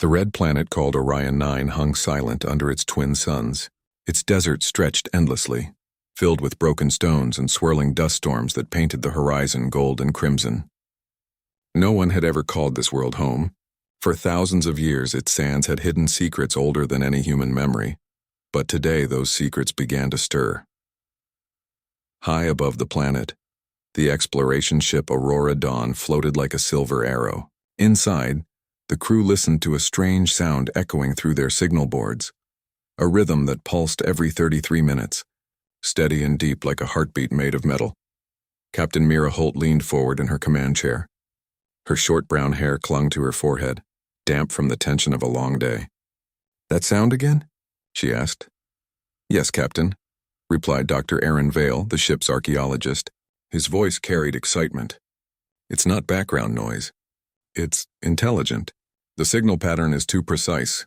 The red planet called Orion 9 hung silent under its twin suns. Its desert stretched endlessly, filled with broken stones and swirling dust storms that painted the horizon gold and crimson. No one had ever called this world home. For thousands of years, its sands had hidden secrets older than any human memory, but today those secrets began to stir. High above the planet, the exploration ship Aurora Dawn floated like a silver arrow. Inside, the crew listened to a strange sound echoing through their signal boards, a rhythm that pulsed every 33 minutes, steady and deep like a heartbeat made of metal. Captain Mira Holt leaned forward in her command chair. Her short brown hair clung to her forehead, damp from the tension of a long day. "That sound again?" she asked. "Yes, Captain," replied Dr. Aaron Vale, the ship's archaeologist. His voice carried excitement. "It's not background noise. It's intelligent. The signal pattern is too precise."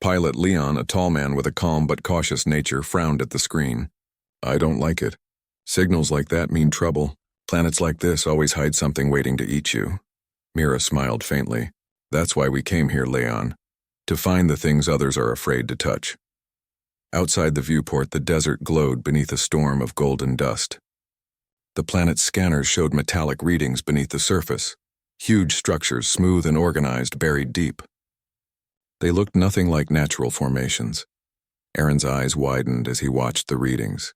Pilot Leon, a tall man with a calm but cautious nature, frowned at the screen. "I don't like it. Signals like that mean trouble. Planets like this always hide something waiting to eat you." Mira smiled faintly. "That's why we came here, Leon. To find the things others are afraid to touch." Outside the viewport, the desert glowed beneath a storm of golden dust. The planet's scanners showed metallic readings beneath the surface, huge structures, smooth and organized, buried deep. They looked nothing like natural formations. Aaron's eyes widened as he watched the readings.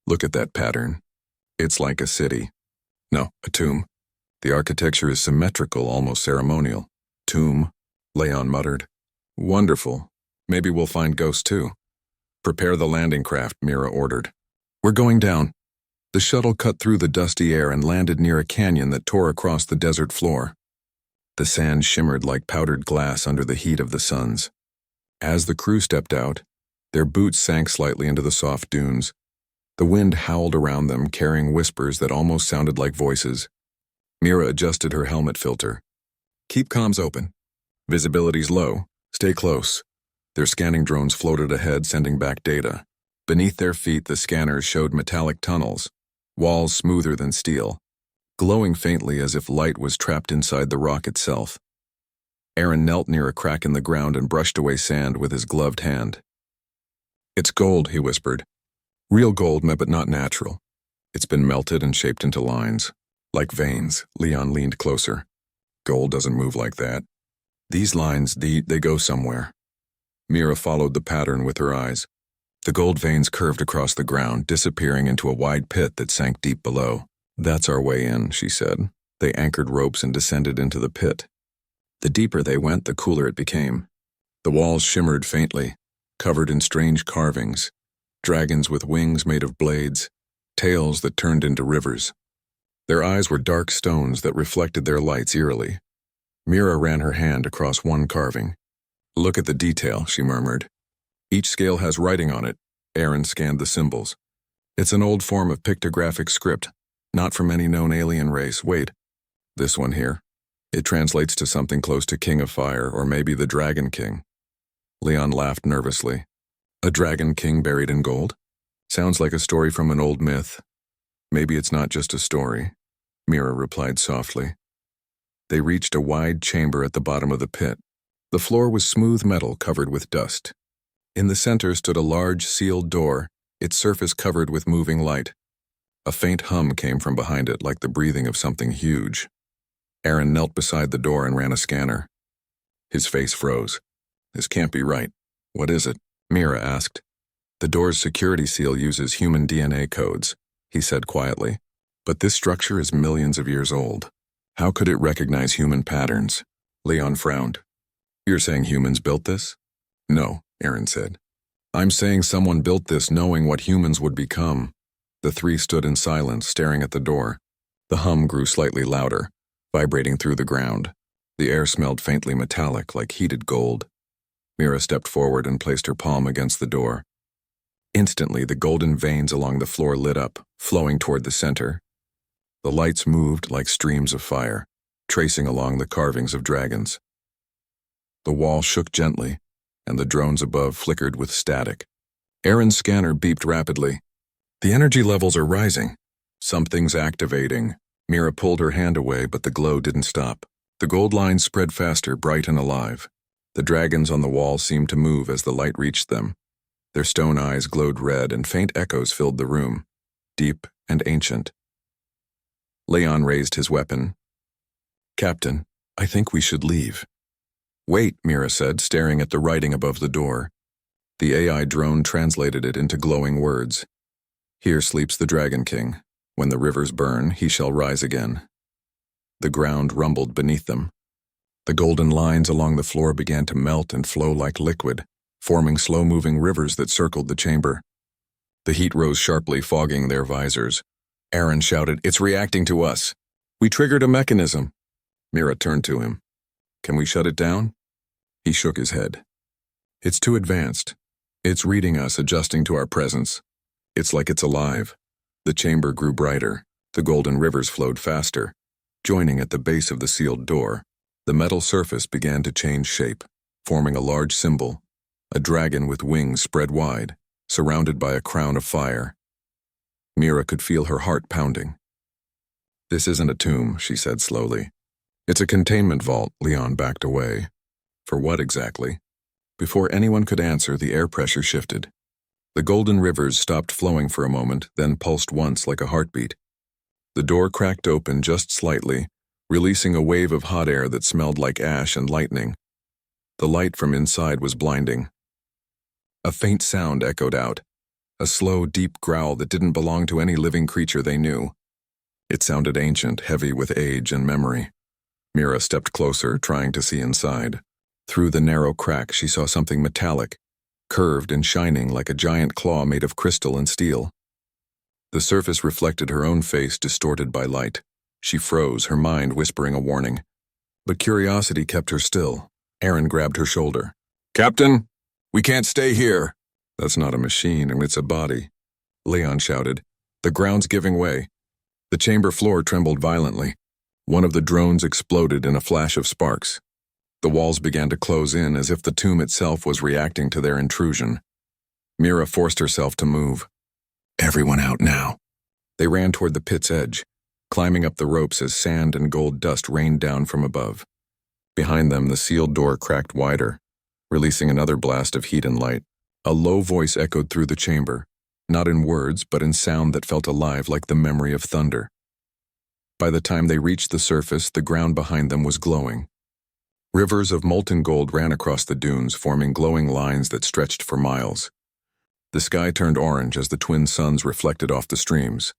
"Look at that pattern. It's like a city. No, a tomb. The architecture is symmetrical, almost ceremonial." "Tomb," Leon muttered. "Wonderful. Maybe we'll find ghosts too." "Prepare the landing craft," Mira ordered. "We're going down." The shuttle cut through the dusty air and landed near a canyon that tore across the desert floor. The sand shimmered like powdered glass under the heat of the suns. As the crew stepped out, their boots sank slightly into the soft dunes. The wind howled around them, carrying whispers that almost sounded like voices. Mira adjusted her helmet filter. "Keep comms open. Visibility's low. Stay close." Their scanning drones floated ahead, sending back data. Beneath their feet, the scanners showed metallic tunnels, walls smoother than steel, glowing faintly as if light was trapped inside the rock itself. Aaron knelt near a crack in the ground and brushed away sand with his gloved hand. "It's gold," he whispered. "Real gold, but not natural. It's been melted and shaped into lines. Like veins." Leon leaned closer. "Gold doesn't move like that. These lines, they go somewhere." Mira followed the pattern with her eyes. The gold veins curved across the ground, disappearing into a wide pit that sank deep below. "That's our way in," she said. They anchored ropes and descended into the pit. The deeper they went, the cooler it became. The walls shimmered faintly, covered in strange carvings, dragons with wings made of blades, tails that turned into rivers. Their eyes were dark stones that reflected their lights eerily. Mira ran her hand across one carving. "Look at the detail," she murmured. "Each scale has writing on it." Aaron scanned the symbols. "It's an old form of pictographic script, not from any known alien race. Wait, this one here. It translates to something close to King of Fire, or maybe the Dragon King." Leon laughed nervously. "A dragon king buried in gold? Sounds like a story from an old myth." "Maybe it's not just a story," Mira replied softly. They reached a wide chamber at the bottom of the pit. The floor was smooth metal covered with dust. In the center stood a large sealed door, its surface covered with moving light. A faint hum came from behind it, like the breathing of something huge. Aaron knelt beside the door and ran a scanner. His face froze. "This can't be right. What is it?" Mira asked. "The door's security seal uses human DNA codes," he said quietly. "But this structure is millions of years old. How could it recognize human patterns?" Leon frowned. "You're saying humans built this?" "No," Aaron said. "I'm saying someone built this knowing what humans would become." The three stood in silence, staring at the door. The hum grew slightly louder, vibrating through the ground. The air smelled faintly metallic, like heated gold. Mira stepped forward and placed her palm against the door. Instantly, the golden veins along the floor lit up, flowing toward the center. The lights moved like streams of fire, tracing along the carvings of dragons. The wall shook gently, and the drones above flickered with static. Aaron's scanner beeped rapidly. "The energy levels are rising. Something's activating." Mira pulled her hand away, but the glow didn't stop. The gold lines spread faster, bright and alive. The dragons on the wall seemed to move as the light reached them. Their stone eyes glowed red and faint echoes filled the room, deep and ancient. Leon raised his weapon. "Captain, I think we should leave." "Wait," Mira said, staring at the writing above the door. The AI drone translated it into glowing words. "Here sleeps the Dragon King. When the rivers burn, he shall rise again." The ground rumbled beneath them. The golden lines along the floor began to melt and flow like liquid, forming slow-moving rivers that circled the chamber. The heat rose sharply, fogging their visors. Aaron shouted, "It's reacting to us. We triggered a mechanism." Mira turned to him. "Can we shut it down?" He shook his head. "It's too advanced. It's reading us, adjusting to our presence. It's like it's alive." The chamber grew brighter. The golden rivers flowed faster. Joining at the base of the sealed door, the metal surface began to change shape, forming a large symbol, a dragon with wings spread wide, surrounded by a crown of fire. Mira could feel her heart pounding. "This isn't a tomb," she said slowly. "It's a containment vault." Leon backed away. "For what exactly?" Before anyone could answer, the air pressure shifted. The golden rivers stopped flowing for a moment, then pulsed once like a heartbeat. The door cracked open just slightly, releasing a wave of hot air that smelled like ash and lightning. The light from inside was blinding. A faint sound echoed out, a slow, deep growl that didn't belong to any living creature they knew. It sounded ancient, heavy with age and memory. Mira stepped closer, trying to see inside. Through the narrow crack, she saw something metallic, curved and shining like a giant claw made of crystal and steel. The surface reflected her own face, distorted by light. She froze, her mind whispering a warning. But curiosity kept her still. Aaron grabbed her shoulder. "Captain, we can't stay here." "That's not a machine, it's a body," Leon shouted. "The ground's giving way." The chamber floor trembled violently. One of the drones exploded in a flash of sparks. The walls began to close in as if the tomb itself was reacting to their intrusion. Mira forced herself to move. "Everyone out now." They ran toward the pit's edge, climbing up the ropes as sand and gold dust rained down from above. Behind them, the sealed door cracked wider, releasing another blast of heat and light. A low voice echoed through the chamber, not in words, but in sound that felt alive like the memory of thunder. By the time they reached the surface, the ground behind them was glowing. Rivers of molten gold ran across the dunes, forming glowing lines that stretched for miles. The sky turned orange as the twin suns reflected off the streams.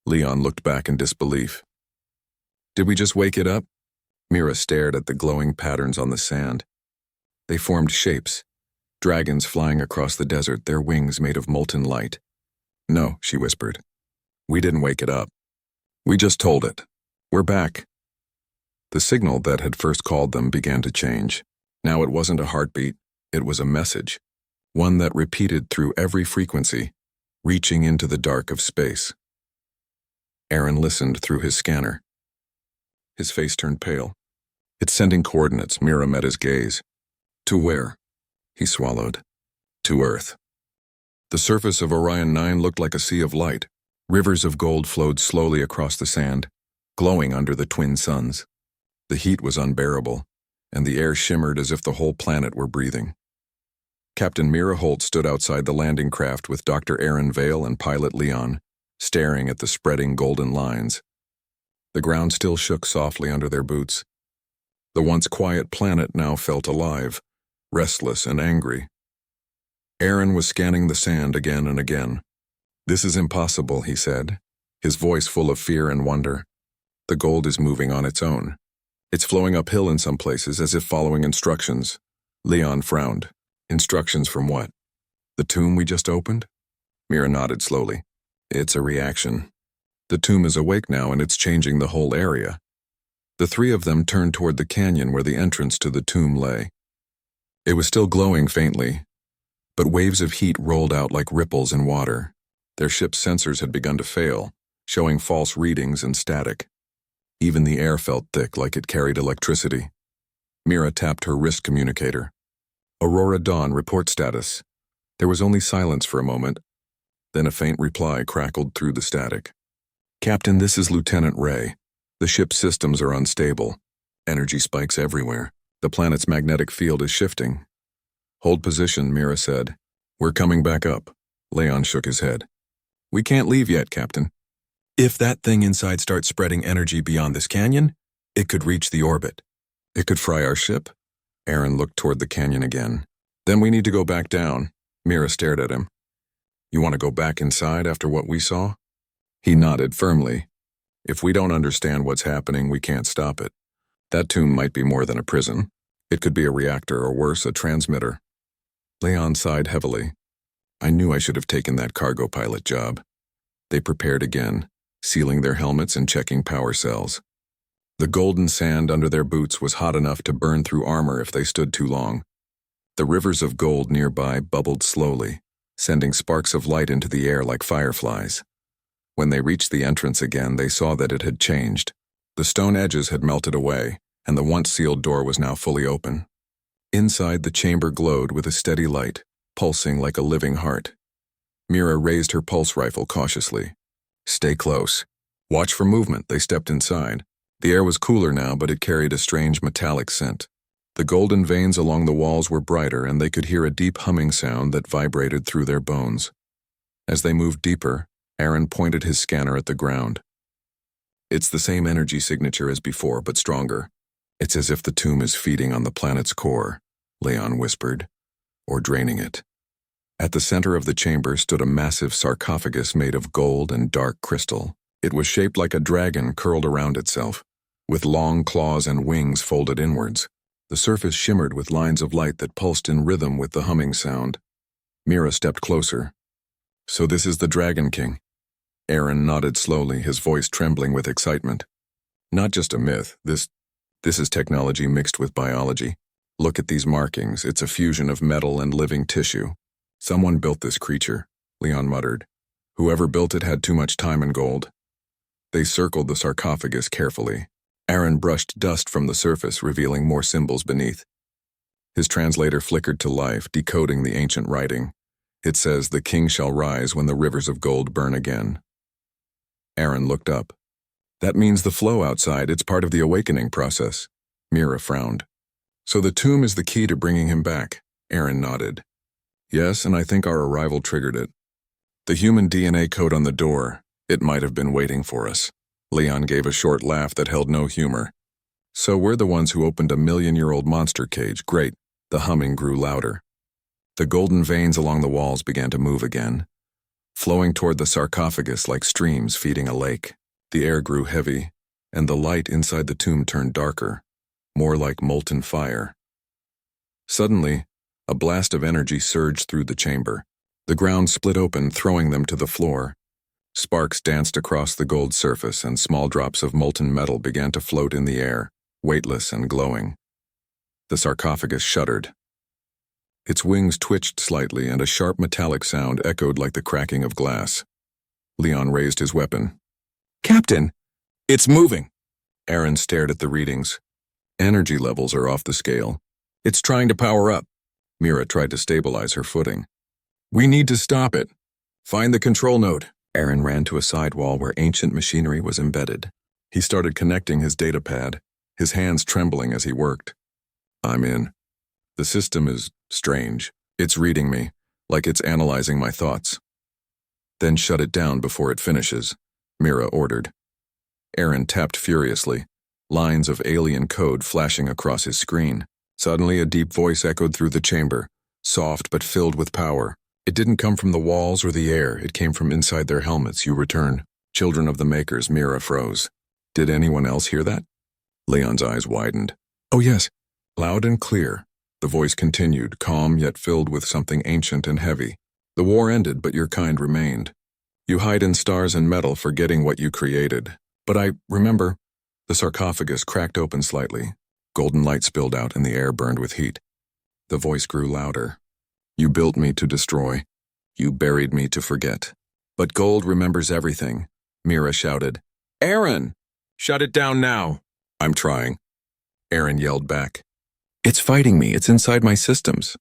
Leon looked back in disbelief. "Did we just wake it up?" Mira stared at the glowing patterns on the sand. They formed shapes, dragons flying across the desert, their wings made of molten light. "No," she whispered. "We didn't wake it up. We just told it. We're back." The signal that had first called them began to change. Now it wasn't a heartbeat, it was a message, one that repeated through every frequency, reaching into the dark of space. Aaron listened through his scanner. His face turned pale. "It's sending coordinates." Mira met his gaze. "To where?" He swallowed. "To Earth." The surface of Orion 9 looked like a sea of light. Rivers of gold flowed slowly across the sand, glowing under the twin suns. The heat was unbearable, and the air shimmered as if the whole planet were breathing. Captain Mira Holt stood outside the landing craft with Dr. Aaron Vale and pilot Leon, staring at the spreading golden lines. The ground still shook softly under their boots. The once quiet planet now felt alive, restless and angry. Aaron was scanning the sand again and again. "This is impossible," he said, his voice full of fear and wonder. "The gold is moving on its own. It's flowing uphill in some places as if following instructions." Leon frowned. "Instructions from what? The tomb we just opened?" Mira nodded slowly. "It's a reaction. The tomb is awake now and it's changing the whole area." The three of them turned toward the canyon where the entrance to the tomb lay. It was still glowing faintly, but waves of heat rolled out like ripples in water. Their ship's sensors had begun to fail, showing false readings and static. Even the air felt thick, like it carried electricity. Mira tapped her wrist communicator. "Aurora Dawn, report status." There was only silence for a moment, then a faint reply crackled through the static. "Captain, this is Lieutenant Ray. The ship's systems are unstable. Energy spikes everywhere. The planet's magnetic field is shifting. Hold position, Mira said. We're coming back up. Leon shook his head. We can't leave yet, Captain. If that thing inside starts spreading energy beyond this canyon, it could reach the orbit. It could fry our ship. Aaron looked toward the canyon again. Then we need to go back down. Mira stared at him. You want to go back inside after what we saw? He nodded firmly. If we don't understand what's happening, we can't stop it. That tomb might be more than a prison. It could be a reactor or worse, a transmitter. Leon sighed heavily. I knew I should have taken that cargo pilot job. They prepared again, sealing their helmets and checking power cells. The golden sand under their boots was hot enough to burn through armor if they stood too long. The rivers of gold nearby bubbled slowly, sending sparks of light into the air like fireflies. When they reached the entrance again, they saw that it had changed. The stone edges had melted away, and the once-sealed door was now fully open. Inside, the chamber glowed with a steady light, pulsing like a living heart. Mira raised her pulse rifle cautiously. Stay close. Watch for movement. They stepped inside. The air was cooler now, but it carried a strange metallic scent. The golden veins along the walls were brighter, and they could hear a deep humming sound that vibrated through their bones. As they moved deeper, Aaron pointed his scanner at the ground. It's the same energy signature as before, but stronger. It's as if the tomb is feeding on the planet's core, Leon whispered, or draining it. At the center of the chamber stood a massive sarcophagus made of gold and dark crystal. It was shaped like a dragon curled around itself, with long claws and wings folded inwards. The surface shimmered with lines of light that pulsed in rhythm with the humming sound. Mira stepped closer. So this is the Dragon King. Aaron nodded slowly, his voice trembling with excitement. Not just a myth, this is technology mixed with biology. Look at these markings, it's a fusion of metal and living tissue. Someone built this creature, Leon muttered. Whoever built it had too much time and gold. They circled the sarcophagus carefully. Aaron brushed dust from the surface, revealing more symbols beneath. His translator flickered to life, decoding the ancient writing. It says, "The king shall rise when the rivers of gold burn again." Aaron looked up. That means the flow outside, it's part of the awakening process. Mira frowned. So the tomb is the key to bringing him back. Aaron nodded. Yes, and I think our arrival triggered it. The human DNA code on the door, it might have been waiting for us. Leon gave a short laugh that held no humor. So we're the ones who opened a million-year-old monster cage. Great. The humming grew louder. The golden veins along the walls began to move again, flowing toward the sarcophagus like streams feeding a lake. The air grew heavy, and the light inside the tomb turned darker, more like molten fire. Suddenly, a blast of energy surged through the chamber. The ground split open, throwing them to the floor. Sparks danced across the gold surface, and small drops of molten metal began to float in the air, weightless and glowing. The sarcophagus shuddered. Its wings twitched slightly, and a sharp metallic sound echoed like the cracking of glass. Leon raised his weapon. Captain! It's moving! Aaron stared at the readings. Energy levels are off the scale. It's trying to power up. Mira tried to stabilize her footing. We need to stop it. Find the control node. Aaron ran to a side wall where ancient machinery was embedded. He started connecting his data pad, his hands trembling as he worked. I'm in. The system is strange. It's reading me, like it's analyzing my thoughts. Then shut it down before it finishes, Mira ordered. Aaron tapped furiously, lines of alien code flashing across his screen. Suddenly, a deep voice echoed through the chamber, soft but filled with power. It didn't come from the walls or the air, it came from inside their helmets. You return. Children of the Makers. Mira froze. Did anyone else hear that? Leon's eyes widened. Oh yes, loud and clear. The voice continued, calm yet filled with something ancient and heavy. The war ended, but your kind remained. You hide in stars and metal, forgetting what you created. But I remember. The sarcophagus cracked open slightly. Golden light spilled out and the air burned with heat. The voice grew louder. You built me to destroy. You buried me to forget. But gold remembers everything, Mira shouted. Aaron! Shut it down now. I'm trying. Aaron yelled back. It's fighting me. It's inside my systems.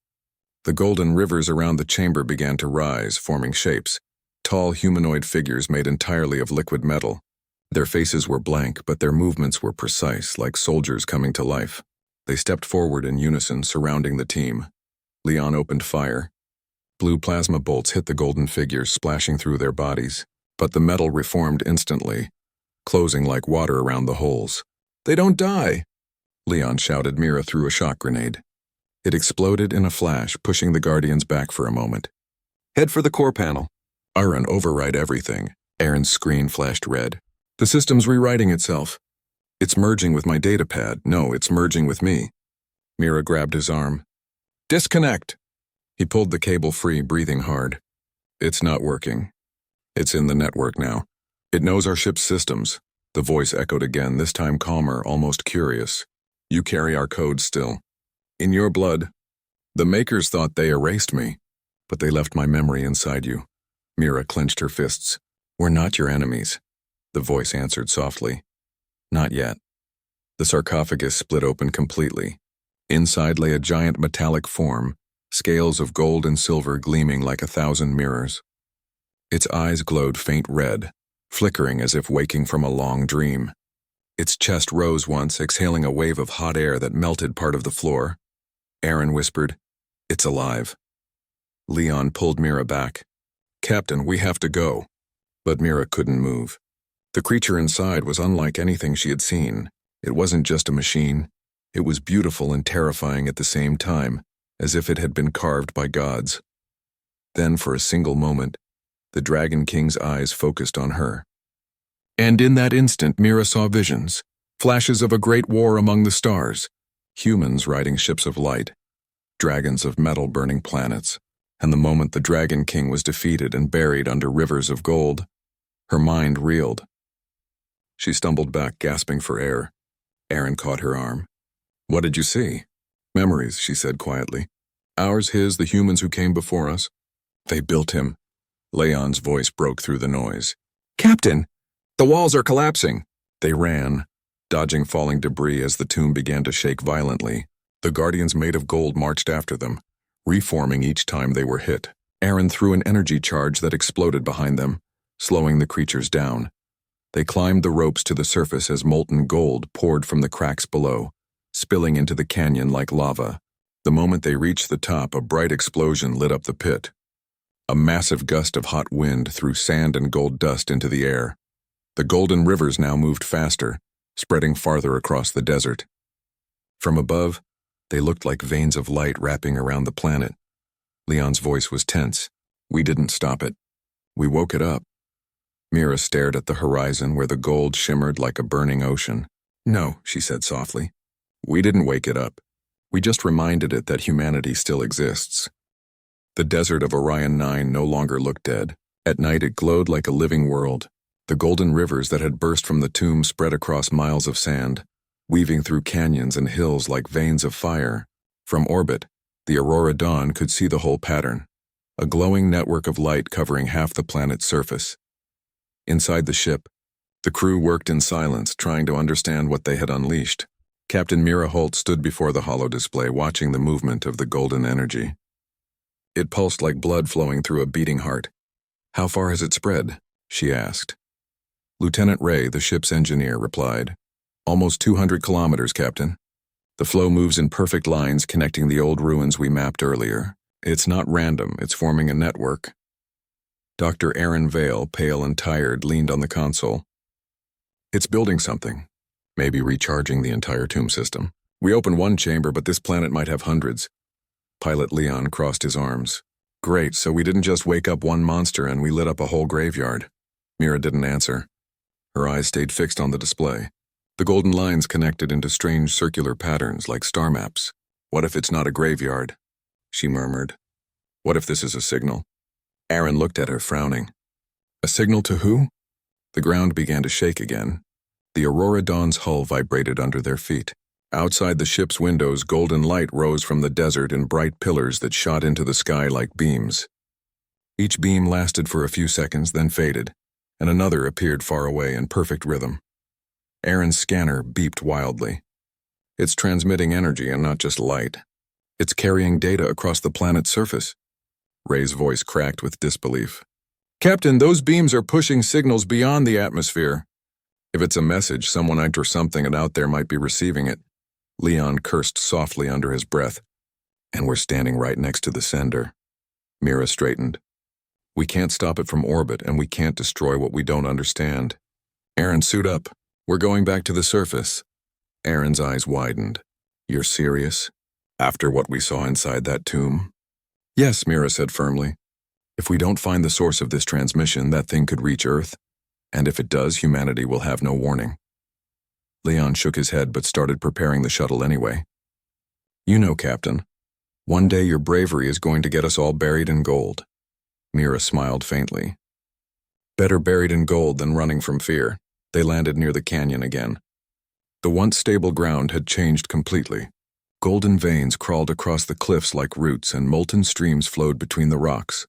The golden rivers around the chamber began to rise, forming shapes. Tall humanoid figures made entirely of liquid metal. Their faces were blank, but their movements were precise, like soldiers coming to life. They stepped forward in unison, surrounding the team. Leon opened fire. Blue plasma bolts hit the golden figures, splashing through their bodies. But the metal reformed instantly, closing like water around the holes. "They don't die!" Leon shouted. Mira threw a shock grenade. It exploded in a flash, pushing the Guardians back for a moment. "Head for the core panel." "Aaron, override everything." Aaron's screen flashed red. "The system's rewriting itself. It's merging with my datapad. No, it's merging with me." Mira grabbed his arm. "Disconnect!" He pulled the cable free, breathing hard. "It's not working. It's in the network now. It knows our ship's systems." The voice echoed again, this time calmer, almost curious. "You carry our code still. In your blood. The Makers thought they erased me, but they left my memory inside you." Mira clenched her fists. "We're not your enemies." The voice answered softly. "Not yet." The sarcophagus split open completely. Inside lay a giant metallic form, scales of gold and silver gleaming like 1,000 mirrors. Its eyes glowed faint red, flickering as if waking from a long dream. Its chest rose once, exhaling a wave of hot air that melted part of the floor. Aaron whispered, "It's alive." Leon pulled Mira back. "Captain, we have to go." But Mira couldn't move. The creature inside was unlike anything she had seen. It wasn't just a machine. It was beautiful and terrifying at the same time, as if it had been carved by gods. Then, for a single moment, the Dragon King's eyes focused on her. And in that instant, Mira saw visions, flashes of a great war among the stars, humans riding ships of light, dragons of metal burning planets, and the moment the Dragon King was defeated and buried under rivers of gold, her mind reeled. She stumbled back, gasping for air. Aaron caught her arm. "What did you see?" "Memories," she said quietly. "Ours, his, the humans who came before us. They built him." Leon's voice broke through the noise. "Captain! The walls are collapsing!" They ran, dodging falling debris as the tomb began to shake violently. The Guardians made of gold marched after them, reforming each time they were hit. Aaron threw an energy charge that exploded behind them, slowing the creatures down. They climbed the ropes to the surface as molten gold poured from the cracks below, spilling into the canyon like lava. The moment they reached the top, a bright explosion lit up the pit. A massive gust of hot wind threw sand and gold dust into the air. The golden rivers now moved faster, spreading farther across the desert. From above, they looked like veins of light wrapping around the planet. Leon's voice was tense. "We didn't stop it. We woke it up." Mira stared at the horizon where the gold shimmered like a burning ocean. "No," she said softly. "We didn't wake it up. We just reminded it that humanity still exists." The desert of Orion 9 no longer looked dead. At night it glowed like a living world. The golden rivers that had burst from the tomb spread across miles of sand, weaving through canyons and hills like veins of fire. From orbit, the Aurora Dawn could see the whole pattern, a glowing network of light covering half the planet's surface. Inside the ship, the crew worked in silence, trying to understand what they had unleashed. Captain Mira Holt stood before the holodisplay, watching the movement of the golden energy. It pulsed like blood flowing through a beating heart. "How far has it spread?" she asked. Lieutenant Ray, the ship's engineer, replied, "Almost 200 kilometers, Captain. The flow moves in perfect lines connecting the old ruins we mapped earlier. It's not random, it's forming a network." Dr. Aaron Vale, pale and tired, leaned on the console. "It's building something, maybe recharging the entire tomb system. We opened one chamber, but this planet might have hundreds." Pilot Leon crossed his arms. "Great, so we didn't just wake up one monster and we lit up a whole graveyard." Mira didn't answer. Her eyes stayed fixed on the display. The golden lines connected into strange circular patterns like star maps. "What if it's not a graveyard?" she murmured. "What if this is a signal?" Aaron looked at her, frowning. "A signal to who?" The ground began to shake again. The Aurora Dawn's hull vibrated under their feet. Outside the ship's windows, golden light rose from the desert in bright pillars that shot into the sky like beams. Each beam lasted for a few seconds, then faded, and another appeared far away in perfect rhythm. Aaron's scanner beeped wildly. "It's transmitting energy and not just light. It's carrying data across the planet's surface." Ray's voice cracked with disbelief. "Captain, those beams are pushing signals beyond the atmosphere. If it's a message, someone or something out there might be receiving it." Leon cursed softly under his breath. And we're standing right next to the sender. Mira straightened. We can't stop it from orbit, and we can't destroy what we don't understand. Aaron, suit up. We're going back to the surface. Aaron's eyes widened. You're serious? After what we saw inside that tomb? Yes, Mira said firmly. If we don't find the source of this transmission, that thing could reach Earth. And if it does, humanity will have no warning. Leon shook his head but started preparing the shuttle anyway. You know, Captain, one day your bravery is going to get us all buried in gold. Mira smiled faintly. Better buried in gold than running from fear. They landed near the canyon again. The once stable ground had changed completely. Golden veins crawled across the cliffs like roots, and molten streams flowed between the rocks,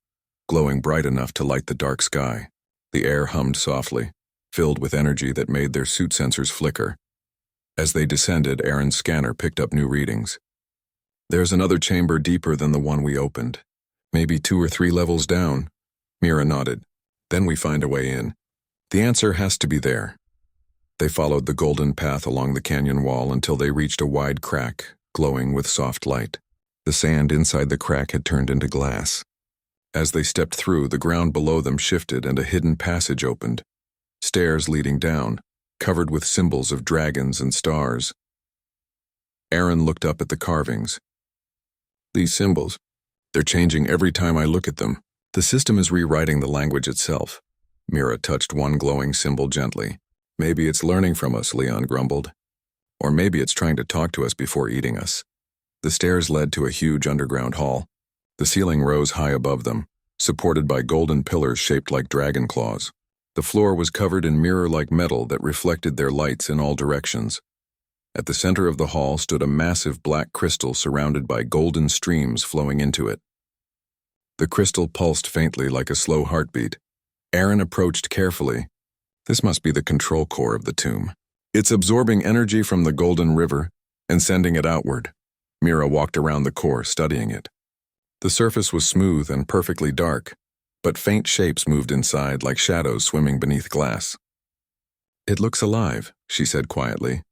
glowing bright enough to light the dark sky. The air hummed softly, filled with energy that made their suit sensors flicker. As they descended, Aaron's scanner picked up new readings. There's another chamber deeper than the one we opened. Maybe 2 or 3 levels down. Mira nodded. Then we find a way in. The answer has to be there. They followed the golden path along the canyon wall until they reached a wide crack, glowing with soft light. The sand inside the crack had turned into glass. As they stepped through, the ground below them shifted and a hidden passage opened. Stairs leading down, covered with symbols of dragons and stars. Aaron looked up at the carvings. These symbols, they're changing every time I look at them. The system is rewriting the language itself. Mira touched one glowing symbol gently. Maybe it's learning from us, Leon grumbled. Or maybe it's trying to talk to us before eating us. The stairs led to a huge underground hall. The ceiling rose high above them, supported by golden pillars shaped like dragon claws. The floor was covered in mirror-like metal that reflected their lights in all directions. At the center of the hall stood a massive black crystal surrounded by golden streams flowing into it. The crystal pulsed faintly like a slow heartbeat. Aaron approached carefully. This must be the control core of the tomb. It's absorbing energy from the golden river and sending it outward. Mira walked around the core, studying it. The surface was smooth and perfectly dark, but faint shapes moved inside like shadows swimming beneath glass. It looks alive, she said quietly.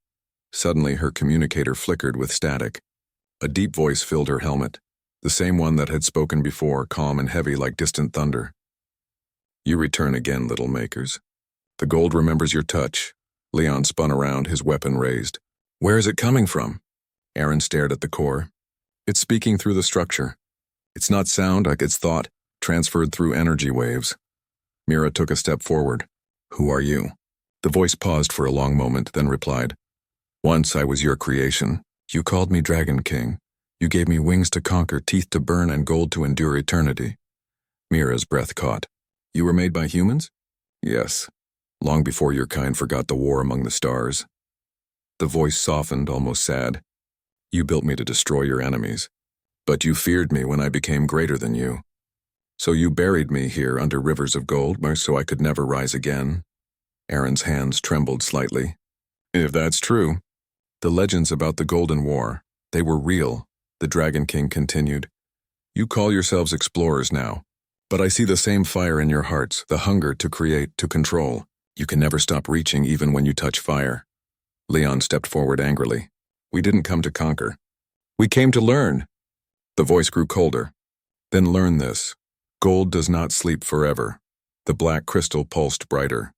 Suddenly her communicator flickered with static. A deep voice filled her helmet, the same one that had spoken before, calm and heavy like distant thunder. You return again, little makers. The gold remembers your touch. Leon spun around, his weapon raised. Where is it coming from? Aaron stared at the core. It's speaking through the structure. It's not sound, like it's thought, transferred through energy waves. Mira took a step forward. Who are you? The voice paused for a long moment, then replied. Once I was your creation. You called me Dragon King. You gave me wings to conquer, teeth to burn, and gold to endure eternity. Mira's breath caught. You were made by humans? Yes. Long before your kind forgot the war among the stars. The voice softened, almost sad. You built me to destroy your enemies. But you feared me when I became greater than you. So you buried me here under rivers of gold, so I could never rise again. Aaron's hands trembled slightly. If that's true. The legends about the Golden War, they were real, the Dragon King continued. You call yourselves explorers now, but I see the same fire in your hearts, the hunger to create, to control. You can never stop reaching even when you touch fire. Leon stepped forward angrily. We didn't come to conquer. We came to learn. The voice grew colder. Then learn this. Gold does not sleep forever. The black crystal pulsed brighter.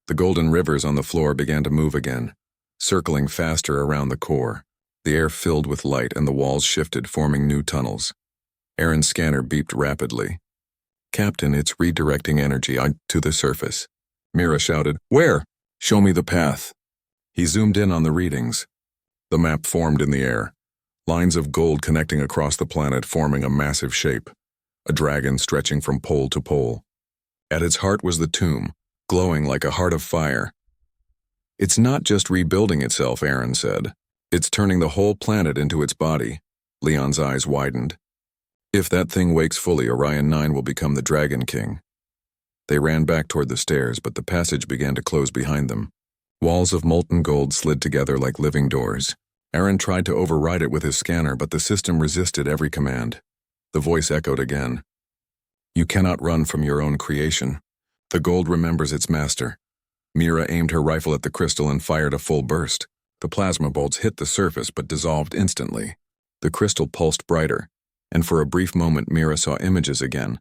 The golden rivers on the floor began to move again, circling faster around the core. The air filled with light and the walls shifted, forming new tunnels. Aaron's scanner beeped rapidly. Captain, it's redirecting energy to the surface. Mira shouted, Where? Show me the path. He zoomed in on the readings. The map formed in the air. Lines of gold connecting across the planet, forming a massive shape. A dragon stretching from pole to pole. At its heart was the tomb, glowing like a heart of fire. It's not just rebuilding itself, Aaron said. It's turning the whole planet into its body. Leon's eyes widened. If that thing wakes fully, Orion 9 will become the Dragon King. They ran back toward the stairs, but the passage began to close behind them. Walls of molten gold slid together like living doors. Aaron tried to override it with his scanner, but the system resisted every command. The voice echoed again. You cannot run from your own creation. The gold remembers its master. Mira aimed her rifle at the crystal and fired a full burst. The plasma bolts hit the surface but dissolved instantly. The crystal pulsed brighter, and for a brief moment Mira saw images again.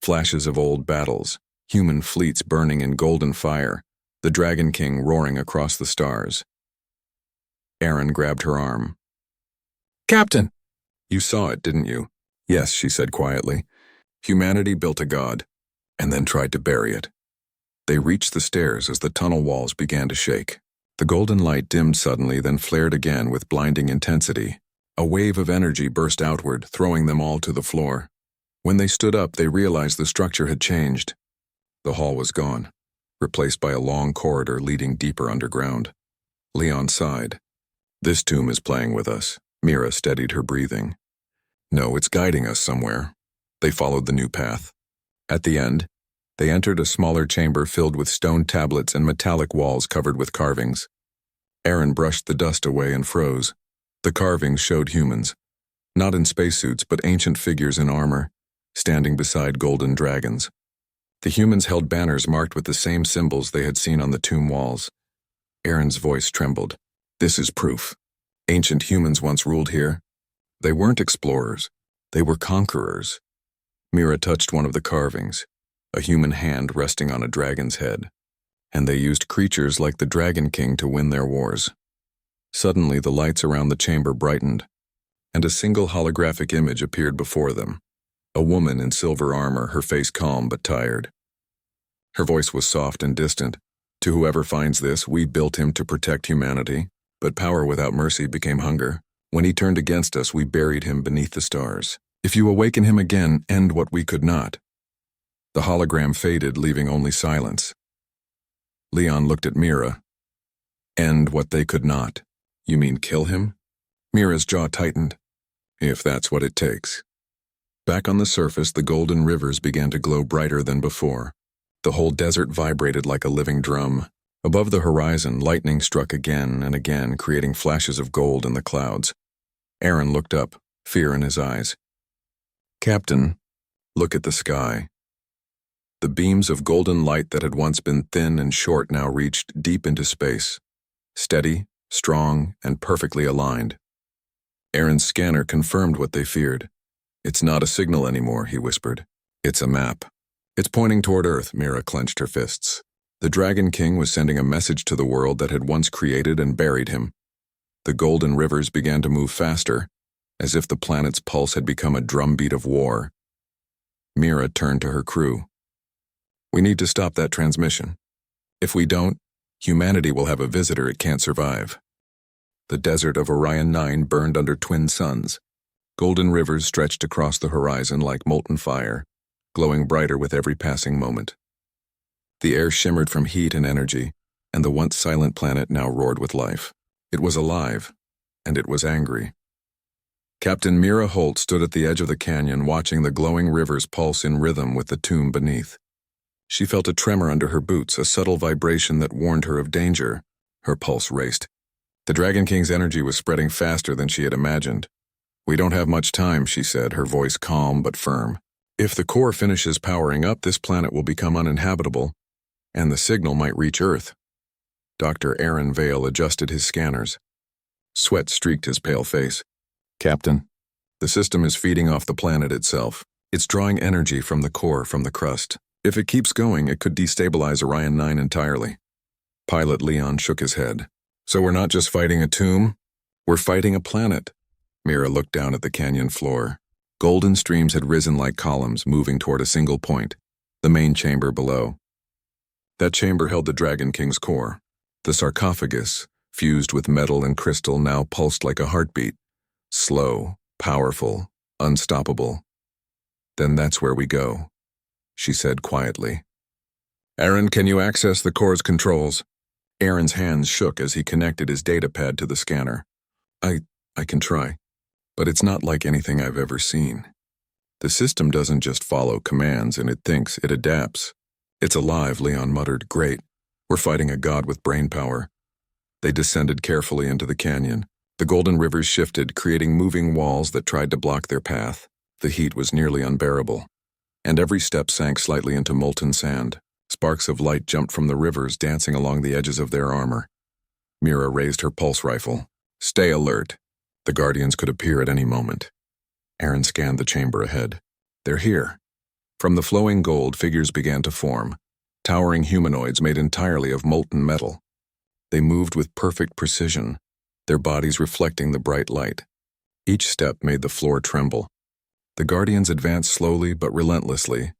Flashes of old battles, human fleets burning in golden fire, the Dragon King roaring across the stars. Aaron grabbed her arm. "Captain!" "You saw it, didn't you?" "Yes," she said quietly. "Humanity built a god, and then tried to bury it." They reached the stairs as the tunnel walls began to shake. The golden light dimmed suddenly, then flared again with blinding intensity. A wave of energy burst outward, throwing them all to the floor. When they stood up, they realized the structure had changed. The hall was gone, replaced by a long corridor leading deeper underground. Leon sighed. "This tomb is playing with us." Mira steadied her breathing. "No, it's guiding us somewhere." They followed the new path. At the end, they entered a smaller chamber filled with stone tablets and metallic walls covered with carvings. Aaron brushed the dust away and froze. The carvings showed humans, not in spacesuits but ancient figures in armor, standing beside golden dragons. The humans held banners marked with the same symbols they had seen on the tomb walls. Aaron's voice trembled. "This is proof. Ancient humans once ruled here. They weren't explorers. They were conquerors." Mira touched one of the carvings, a human hand resting on a dragon's head. And they used creatures like the Dragon King to win their wars. Suddenly, the lights around the chamber brightened, and a single holographic image appeared before them. A woman in silver armor, her face calm but tired. Her voice was soft and distant. "To whoever finds this, we built him to protect humanity, but power without mercy became hunger. When he turned against us, we buried him beneath the stars. If you awaken him again, end what we could not." The hologram faded, leaving only silence. Leon looked at Mira. "End what they could not. You mean kill him?" Mira's jaw tightened. "If that's what it takes." Back on the surface, the golden rivers began to glow brighter than before. The whole desert vibrated like a living drum. Above the horizon, lightning struck again and again, creating flashes of gold in the clouds. Aaron looked up, fear in his eyes. "Captain, look at the sky." The beams of golden light that had once been thin and short now reached deep into space, steady, strong, and perfectly aligned. Aaron's scanner confirmed what they feared. "It's not a signal anymore," he whispered. "It's a map." "It's pointing toward Earth," Mira clenched her fists. The Dragon King was sending a message to the world that had once created and buried him. The golden rivers began to move faster, as if the planet's pulse had become a drumbeat of war. Mira turned to her crew. "We need to stop that transmission. If we don't, humanity will have a visitor it can't survive." The desert of Orion 9 burned under twin suns. Golden rivers stretched across the horizon like molten fire, glowing brighter with every passing moment. The air shimmered from heat and energy, and the once silent planet now roared with life. It was alive, and it was angry. Captain Mira Holt stood at the edge of the canyon, watching the glowing rivers pulse in rhythm with the tomb beneath. She felt a tremor under her boots, a subtle vibration that warned her of danger. Her pulse raced. The Dragon King's energy was spreading faster than she had imagined. "We don't have much time," she said, her voice calm but firm. "If the core finishes powering up, this planet will become uninhabitable, and the signal might reach Earth." Dr. Aaron Vale adjusted his scanners. Sweat streaked his pale face. "Captain, the system is feeding off the planet itself. It's drawing energy from the core, from the crust. If it keeps going, it could destabilize Orion 9 entirely." Pilot Leon shook his head. "So we're not just fighting a tomb? We're fighting a planet." Mira looked down at the canyon floor. Golden streams had risen like columns, moving toward a single point, the main chamber below. That chamber held the Dragon King's core. The sarcophagus, fused with metal and crystal, now pulsed like a heartbeat. Slow, powerful, unstoppable. "Then that's where we go," she said quietly. "Aaron, can you access the core's controls?" Aaron's hands shook as he connected his data pad to the scanner. I can try, but it's not like anything I've ever seen. The system doesn't just follow commands and it thinks, it adapts. It's alive," Leon muttered. "Great. We're fighting a god with brain power." They descended carefully into the canyon. The golden rivers shifted, creating moving walls that tried to block their path. The heat was nearly unbearable, and every step sank slightly into molten sand. Sparks of light jumped from the rivers, dancing along the edges of their armor. Mira raised her pulse rifle. Stay alert. The Guardians could appear at any moment. Aaron scanned the chamber ahead. They're here. From the flowing gold, figures began to form, towering humanoids made entirely of molten metal. They moved with perfect precision, their bodies reflecting the bright light. Each step made the floor tremble. The Guardians advanced slowly but relentlessly.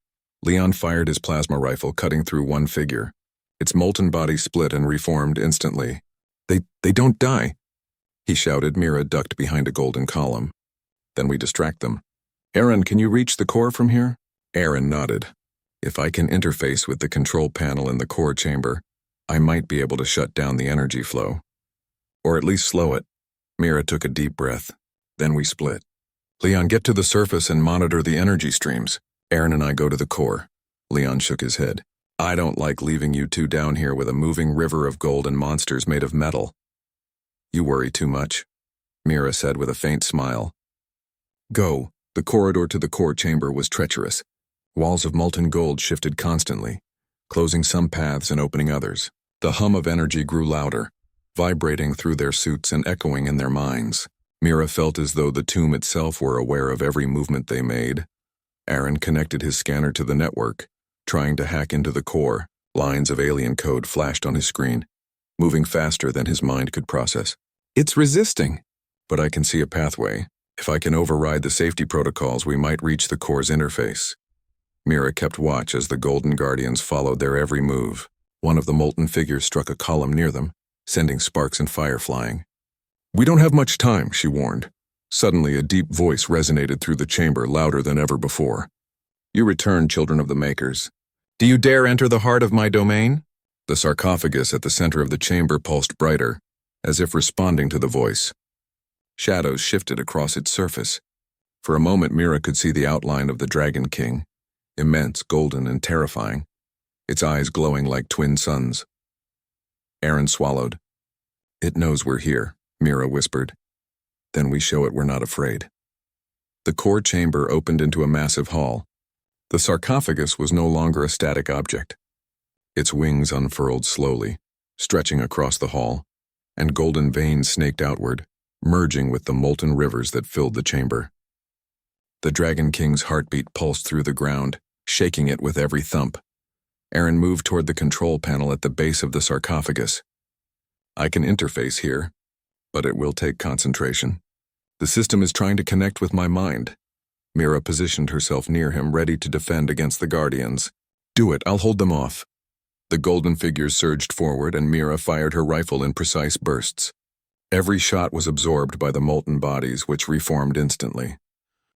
Leon fired his plasma rifle, cutting through one figure. Its molten body split and reformed instantly. They don't die, he shouted. Mira ducked behind a golden column. Then we distract them. Aaron, can you reach the core from here? Aaron nodded. If I can interface with the control panel in the core chamber, I might be able to shut down the energy flow. Or at least slow it. Mira took a deep breath. Then we split. Leon, get to the surface and monitor the energy streams. Aaron and I go to the core. Leon shook his head. I don't like leaving you two down here with a moving river of gold and monsters made of metal. You worry too much, Mira said with a faint smile. Go. The corridor to the core chamber was treacherous. Walls of molten gold shifted constantly, closing some paths and opening others. The hum of energy grew louder, vibrating through their suits and echoing in their minds. Mira felt as though the tomb itself were aware of every movement they made. Aaron connected his scanner to the network, trying to hack into the core. Lines of alien code flashed on his screen, moving faster than his mind could process. It's resisting, but I can see a pathway. If I can override the safety protocols, we might reach the core's interface. Mira kept watch as the Golden Guardians followed their every move. One of the molten figures struck a column near them, sending sparks and fire flying. We don't have much time, she warned. Suddenly, a deep voice resonated through the chamber, louder than ever before. You return, children of the Makers. Do you dare enter the heart of my domain? The sarcophagus at the center of the chamber pulsed brighter, as if responding to the voice. Shadows shifted across its surface. For a moment, Mira could see the outline of the Dragon King, immense, golden, and terrifying, its eyes glowing like twin suns. Aaron swallowed. It knows we're here, Mira whispered. Then we show it we're not afraid. The core chamber opened into a massive hall. The sarcophagus was no longer a static object. Its wings unfurled slowly, stretching across the hall, and golden veins snaked outward, merging with the molten rivers that filled the chamber. The Dragon King's heartbeat pulsed through the ground, shaking it with every thump. Aaron moved toward the control panel at the base of the sarcophagus. I can interface here, but it will take concentration. The system is trying to connect with my mind. Mira positioned herself near him, ready to defend against the Guardians. Do it, I'll hold them off. The golden figures surged forward, and Mira fired her rifle in precise bursts. Every shot was absorbed by the molten bodies, which reformed instantly.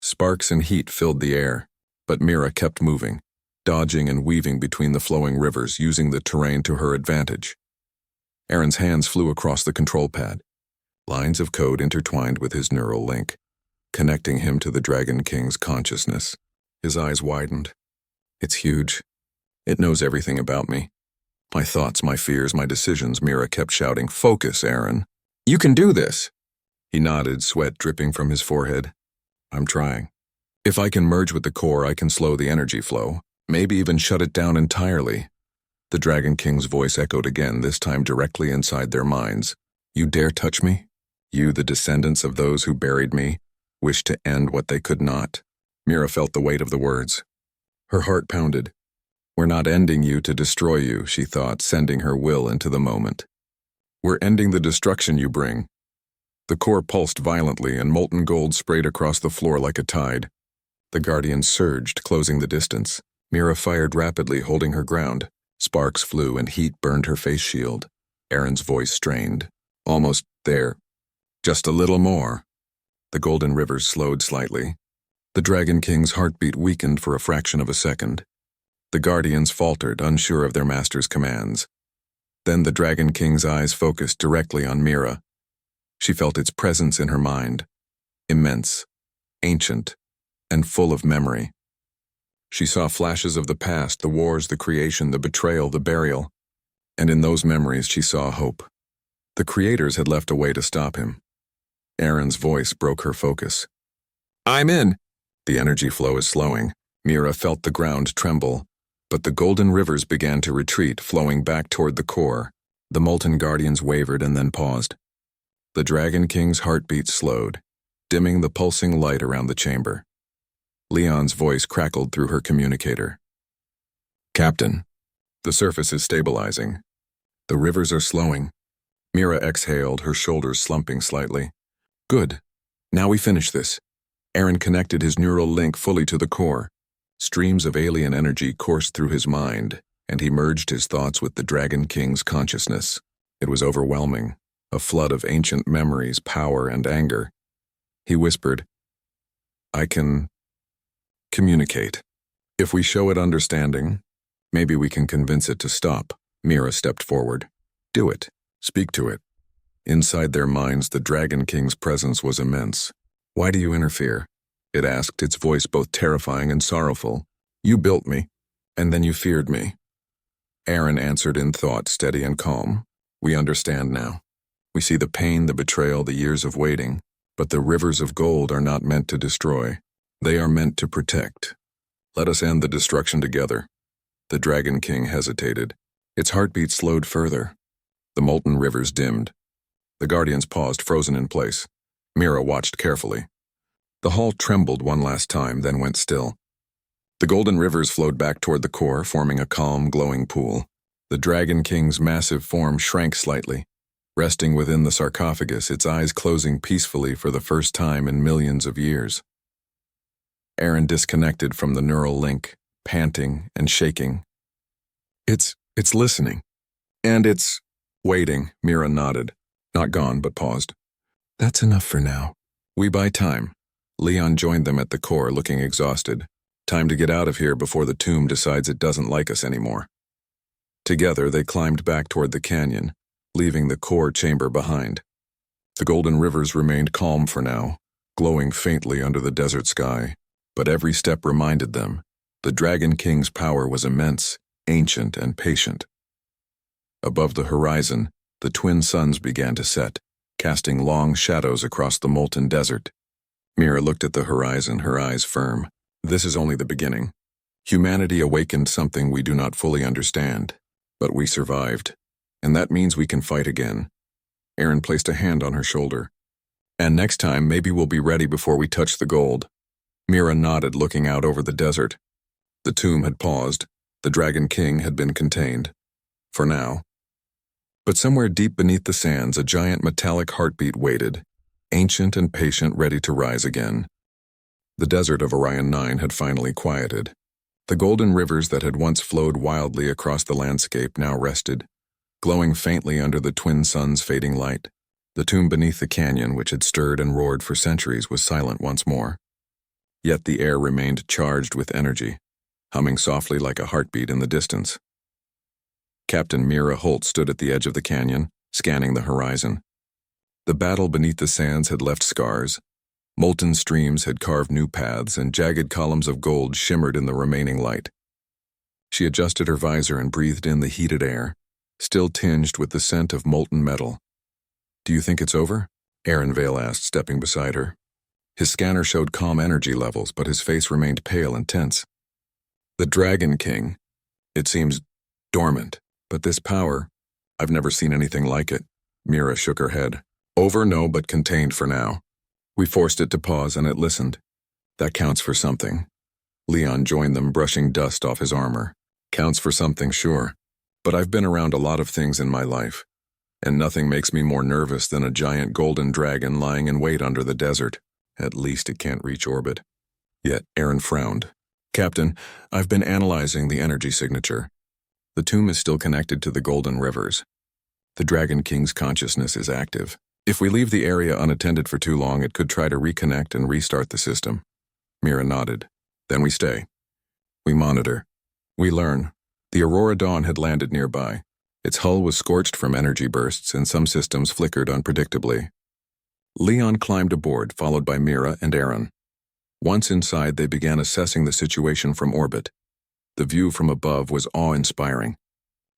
Sparks and heat filled the air, but Mira kept moving, dodging and weaving between the flowing rivers, using the terrain to her advantage. Aaron's hands flew across the control pad. Lines of code intertwined with his neural link, connecting him to the Dragon King's consciousness. His eyes widened. It's huge. It knows everything about me. My thoughts, my fears, my decisions. Mira kept shouting, Focus, Aaron. You can do this. He nodded, sweat dripping from his forehead. I'm trying. If I can merge with the core, I can slow the energy flow, maybe even shut it down entirely. The Dragon King's voice echoed again, this time directly inside their minds. You dare touch me? You, the descendants of those who buried me, wish to end what they could not. Mira felt the weight of the words. Her heart pounded. We're not ending you to destroy you, she thought, sending her will into the moment. We're ending the destruction you bring. The core pulsed violently, and molten gold sprayed across the floor like a tide. The Guardians surged, closing the distance. Mira fired rapidly, holding her ground. Sparks flew and heat burned her face shield. Aaron's voice strained. Almost there. Just a little more. The golden rivers slowed slightly. The Dragon King's heartbeat weakened for a fraction of a second. The Guardians faltered, unsure of their master's commands. Then the Dragon King's eyes focused directly on Mira. She felt its presence in her mind. Immense, ancient, and full of memory. She saw flashes of the past, the wars, the creation, the betrayal, the burial. And in those memories she saw hope. The creators had left a way to stop him. Aaron's voice broke her focus. I'm in! The energy flow is slowing. Mira felt the ground tremble. But the golden rivers began to retreat, flowing back toward the core. The molten guardians wavered and then paused. The Dragon King's heartbeat slowed, dimming the pulsing light around the chamber. Leon's voice crackled through her communicator. "Captain, the surface is stabilizing. The rivers are slowing." Mira exhaled, her shoulders slumping slightly. "Good. Now we finish this." Aaron connected his neural link fully to the core. Streams of alien energy coursed through his mind, and he merged his thoughts with the Dragon King's consciousness. It was overwhelming, a flood of ancient memories, power, and anger. He whispered, "I can communicate. If we show it understanding, maybe we can convince it to stop." Mira stepped forward. "Do it. Speak to it." Inside their minds, the Dragon King's presence was immense. "Why do you interfere?" it asked, its voice both terrifying and sorrowful. "You built me, and then you feared me." Aaron answered in thought, steady and calm. "We understand now. We see the pain, the betrayal, the years of waiting, but the rivers of gold are not meant to destroy. They are meant to protect. Let us end the destruction together." The Dragon King hesitated. Its heartbeat slowed further. The molten rivers dimmed. The guardians paused, frozen in place. Mira watched carefully. The hall trembled one last time, then went still. The golden rivers flowed back toward the core, forming a calm, glowing pool. The Dragon King's massive form shrank slightly, resting within the sarcophagus, its eyes closing peacefully for the first time in millions of years. Aaron disconnected from the neural link, panting and shaking. It's listening. And it's waiting," Mira nodded. Not gone, but paused. "That's enough for now. We buy time." Leon joined them at the core, looking exhausted. Time to get out of here before the tomb decides it doesn't like us anymore. Together, they climbed back toward the canyon, leaving the core chamber behind. The golden rivers remained calm for now, glowing faintly under the desert sky, but every step reminded them the Dragon King's power was immense, ancient, and patient. Above the horizon, the twin suns began to set, casting long shadows across the molten desert. Mira looked at the horizon, her eyes firm. This is only the beginning. Humanity awakened something we do not fully understand, but we survived, and that means we can fight again. Aaron placed a hand on her shoulder. "And next time, maybe we'll be ready before we touch the gold." Mira nodded, looking out over the desert. The tomb had paused. The Dragon King had been contained. For now. But somewhere deep beneath the sands, a giant metallic heartbeat waited, ancient and patient, ready to rise again. The desert of Orion 9 had finally quieted. The golden rivers that had once flowed wildly across the landscape now rested, glowing faintly under the twin suns' fading light. The tomb beneath the canyon, which had stirred and roared for centuries, was silent once more. Yet the air remained charged with energy, humming softly like a heartbeat in the distance. Captain Mira Holt stood at the edge of the canyon, scanning the horizon. The battle beneath the sands had left scars. Molten streams had carved new paths, and jagged columns of gold shimmered in the remaining light. She adjusted her visor and breathed in the heated air, still tinged with the scent of molten metal. "Do you think it's over?" Aaron Vale asked, stepping beside her. His scanner showed calm energy levels, but his face remained pale and tense. "The Dragon King, it seems dormant, but this power, I've never seen anything like it." Mira shook her head. "Over, no, but contained for now. We forced it to pause and it listened. That counts for something." Leon joined them, brushing dust off his armor. "Counts for something, sure. But I've been around a lot of things in my life, and nothing makes me more nervous than a giant golden dragon lying in wait under the desert. At least it can't reach orbit." Yet Aaron frowned. "Captain, I've been analyzing the energy signature. The tomb is still connected to the golden rivers. The Dragon King's consciousness is active. If we leave the area unattended for too long, it could try to reconnect and restart the system." Mira nodded. "Then we stay. We monitor. We learn." The Aurora Dawn had landed nearby. Its hull was scorched from energy bursts, and some systems flickered unpredictably. Leon climbed aboard, followed by Mira and Aaron. Once inside, they began assessing the situation from orbit. The view from above was awe-inspiring.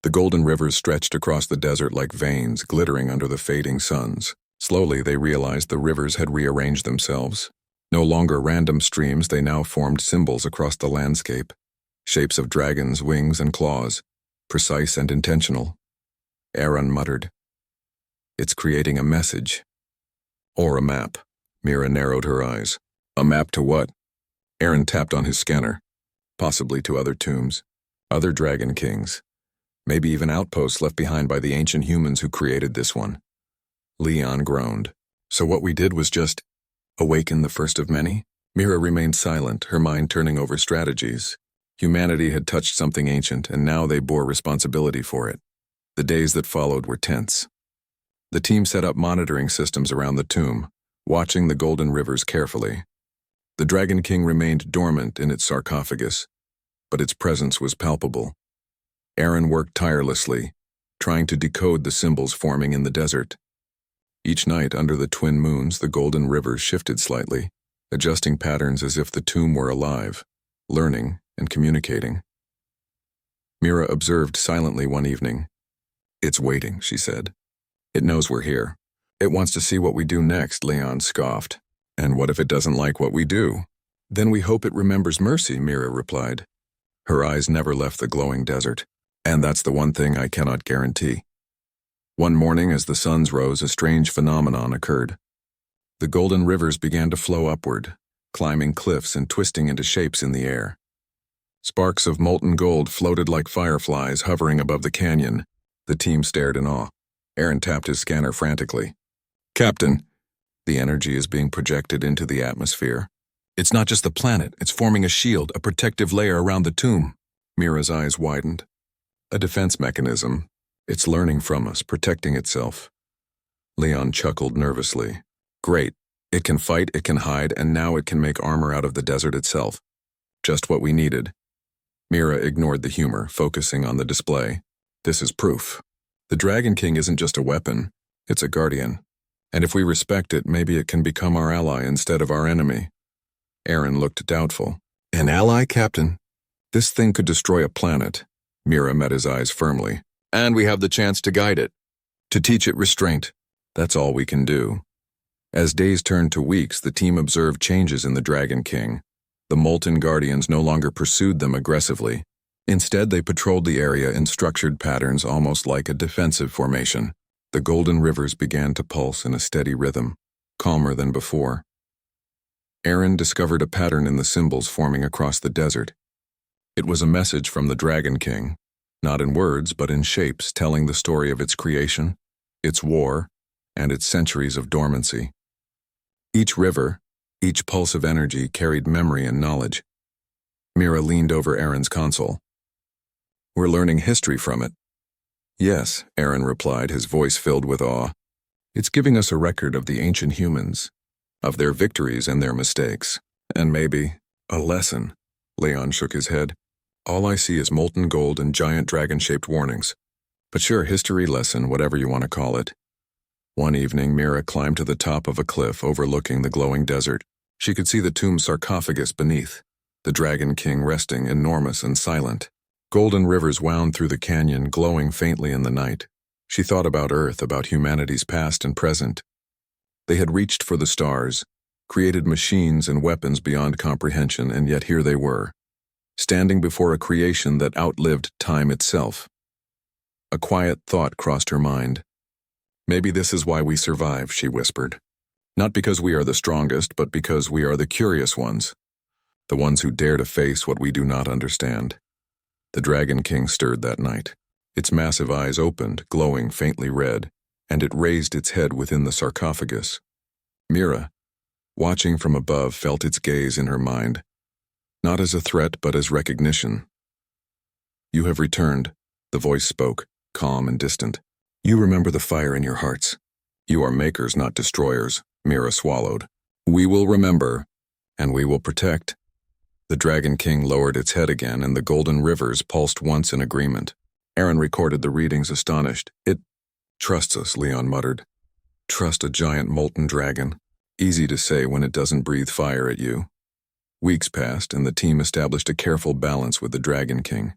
The golden rivers stretched across the desert like veins, glittering under the fading suns. Slowly, they realized the rivers had rearranged themselves. No longer random streams, they now formed symbols across the landscape. Shapes of dragons, wings, and claws, precise and intentional. Aaron muttered. It's creating a message. Or a map. Mira narrowed her eyes. A map to what? Aaron tapped on his scanner. Possibly to other tombs. Other Dragon Kings. Maybe even outposts left behind by the ancient humans who created this one. Leon groaned. So what we did was just awaken the first of many? Mira remained silent, her mind turning over strategies. Humanity had touched something ancient, and now they bore responsibility for it. The days that followed were tense. The team set up monitoring systems around the tomb, watching the golden rivers carefully. The Dragon King remained dormant in its sarcophagus, but its presence was palpable. Aaron worked tirelessly, trying to decode the symbols forming in the desert. Each night under the twin moons, the golden rivers shifted slightly, adjusting patterns as if the tomb were alive, learning and communicating. Mira observed silently one evening. It's waiting, she said. It knows we're here. It wants to see what we do next, Leon scoffed. And what if it doesn't like what we do? Then we hope it remembers mercy, Mira replied. Her eyes never left the glowing desert. And that's the one thing I cannot guarantee. One morning, as the suns rose, a strange phenomenon occurred. The golden rivers began to flow upward, climbing cliffs and twisting into shapes in the air. Sparks of molten gold floated like fireflies hovering above the canyon. The team stared in awe. Aaron tapped his scanner frantically. Captain, the energy is being projected into the atmosphere. It's not just the planet, it's forming a shield, a protective layer around the tomb. Mira's eyes widened. A defense mechanism. It's learning from us, protecting itself. Leon chuckled nervously. Great. It can fight, it can hide, and now it can make armor out of the desert itself. Just what we needed. Mira ignored the humor, focusing on the display. This is proof. The Dragon King isn't just a weapon, it's a guardian. And if we respect it, maybe it can become our ally instead of our enemy. Aaron looked doubtful. An ally, Captain? This thing could destroy a planet. Mira met his eyes firmly. And we have the chance to guide it. To teach it restraint. That's all we can do. As days turned to weeks, the team observed changes in the Dragon King. The molten guardians no longer pursued them aggressively. Instead, they patrolled the area in structured patterns almost like a defensive formation. The golden rivers began to pulse in a steady rhythm, calmer than before. Aaron discovered a pattern in the symbols forming across the desert. It was a message from the Dragon King, not in words but in shapes telling the story of its creation, its war, and its centuries of dormancy. Each river, each pulse of energy carried memory and knowledge. Mira leaned over Aaron's console. We're learning history from it. Yes, Aaron replied, his voice filled with awe. It's giving us a record of the ancient humans, of their victories and their mistakes, and maybe a lesson. Leon shook his head. All I see is molten gold and giant dragon-shaped warnings. But sure, history lesson, whatever you want to call it. One evening, Mira climbed to the top of a cliff overlooking the glowing desert. She could see the tomb's sarcophagus beneath, the Dragon King resting enormous and silent. Golden rivers wound through the canyon, glowing faintly in the night. She thought about Earth, about humanity's past and present. They had reached for the stars, created machines and weapons beyond comprehension, and yet here they were, standing before a creation that outlived time itself. A quiet thought crossed her mind. Maybe this is why we survive, she whispered. Not because we are the strongest, but because we are the curious ones. The ones who dare to face what we do not understand. The Dragon King stirred that night. Its massive eyes opened, glowing faintly red, and it raised its head within the sarcophagus. Mira, watching from above, felt its gaze in her mind, not as a threat but as recognition. You have returned, the voice spoke, calm and distant. You remember the fire in your hearts. You are makers, not destroyers, Mira swallowed. We will remember, and we will protect. The Dragon King lowered its head again, and the golden rivers pulsed once in agreement. Aaron recorded the readings, astonished. It trusts us, Leon muttered. Trust a giant molten dragon. Easy to say when it doesn't breathe fire at you. Weeks passed, and the team established a careful balance with the Dragon King.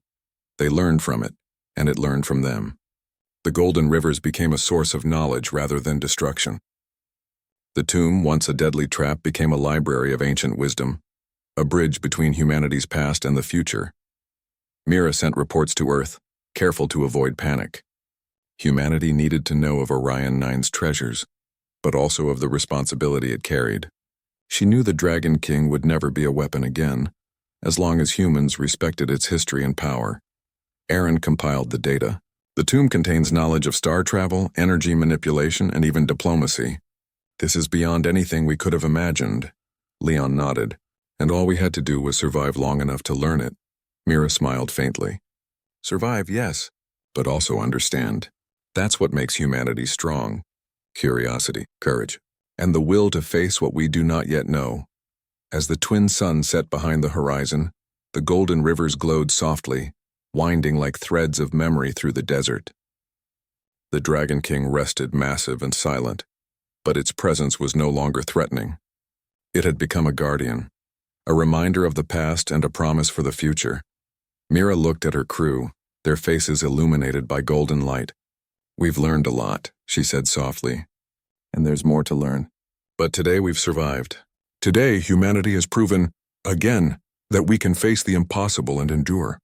They learned from it, and it learned from them. The golden rivers became a source of knowledge rather than destruction. The tomb, once a deadly trap, became a library of ancient wisdom, a bridge between humanity's past and the future. Mira sent reports to Earth, careful to avoid panic. Humanity needed to know of Orion 9's treasures, but also of the responsibility it carried. She knew the Dragon King would never be a weapon again, as long as humans respected its history and power. Aaron compiled the data. The tomb contains knowledge of star travel, energy manipulation, and even diplomacy. This is beyond anything we could have imagined. Leon nodded, and all we had to do was survive long enough to learn it. Mira smiled faintly. Survive, yes, but also understand. That's what makes humanity strong. Curiosity, courage, and the will to face what we do not yet know. As the twin sun set behind the horizon, the golden rivers glowed softly, winding like threads of memory through the desert. The Dragon King rested massive and silent, but its presence was no longer threatening. It had become a guardian, a reminder of the past and a promise for the future. Mira looked at her crew, their faces illuminated by golden light. We've learned a lot, she said softly, and there's more to learn. But today we've survived. Today humanity has proven, again, that we can face the impossible and endure.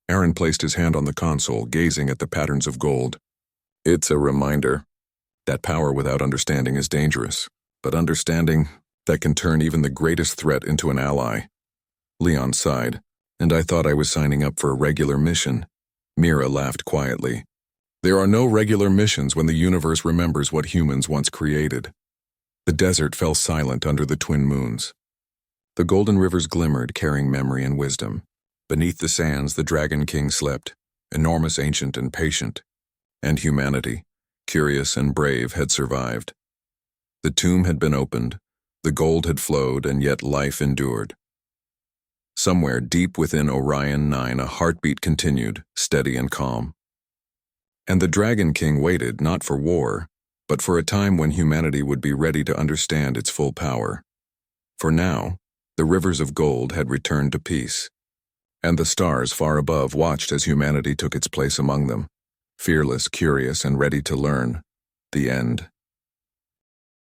Aaron placed his hand on the console, gazing at the patterns of gold. It's a reminder that power without understanding is dangerous, but understanding that can turn even the greatest threat into an ally. Leon sighed, and I thought I was signing up for a regular mission. Mira laughed quietly. There are no regular missions when the universe remembers what humans once created. The desert fell silent under the twin moons. The golden rivers glimmered, carrying memory and wisdom. Beneath the sands, the Dragon King slept, enormous, ancient, and patient. And humanity, curious and brave, had survived. The tomb had been opened, the gold had flowed, and yet life endured. Somewhere deep within Orion 9, a heartbeat continued, steady and calm. And the Dragon King waited not for war, but for a time when humanity would be ready to understand its full power. For now, the rivers of gold had returned to peace, and the stars far above watched as humanity took its place among them, fearless, curious, and ready to learn. The end.